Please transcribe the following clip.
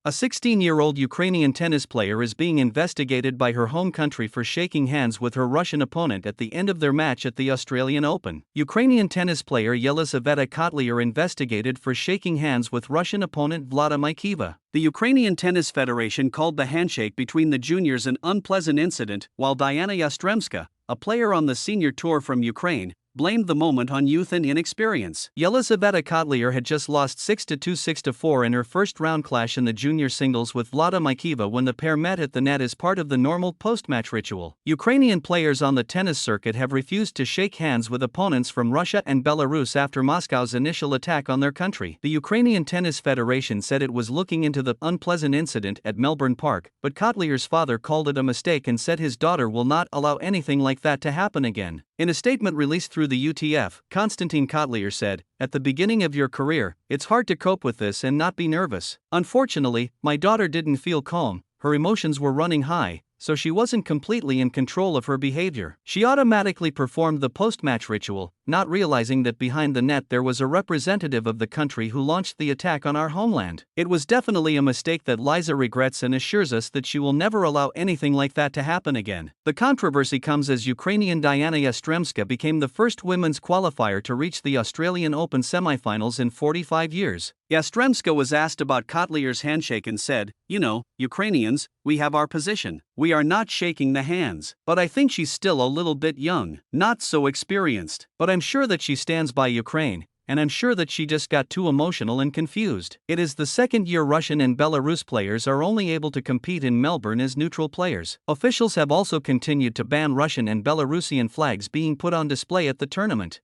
A 16-year-old Ukrainian tennis player is being investigated by her home country for shaking hands with her Russian opponent at the end of their match at the Australian Open. Ukrainian tennis player Yelizaveta Kotliar investigated for shaking hands with Russian opponent Vlada Mikeva. The Ukrainian Tennis Federation called the handshake between the juniors an unpleasant incident, while Diana Yastremska, a player on the senior tour from Ukraine, blamed the moment on youth and inexperience. Yelizaveta Kotliar had just lost 6-2, 6-4 in her first-round clash in the junior singles with Vlada Mikeva when the pair met at the net as part of the normal post-match ritual. Ukrainian players on the tennis circuit have refused to shake hands with opponents from Russia and Belarus after Moscow's initial attack on their country. The Ukrainian Tennis Federation said it was looking into the unpleasant incident at Melbourne Park, but Kotliar's father called it a mistake and said his daughter will not allow anything like that to happen again. In a statement released through the UTF, Konstantin Kotliar said, "At the beginning of your career, it's hard to cope with this and not be nervous. Unfortunately, my daughter didn't feel calm, her emotions were running high, so she wasn't completely in control of her behavior. She automatically performed the post-match ritual, not realizing that behind the net there was a representative of the country who launched the attack on our homeland. It was definitely a mistake that Liza regrets and assures us that she will never allow anything like that to happen again." The controversy comes as Ukrainian Diana Yastremska became the first women's qualifier to reach the Australian Open semifinals in 45 years. Yastremska was asked about Kotliar's handshake and said, "You know, Ukrainians, we have our position. We are not shaking the hands. But I think she's still a little bit young, not so experienced. But I'm sure that she stands by Ukraine, and I'm sure that she just got too emotional and confused." It is the second year Russian and Belarus players are only able to compete in Melbourne as neutral players. Officials have also continued to ban Russian and Belarusian flags being put on display at the tournament.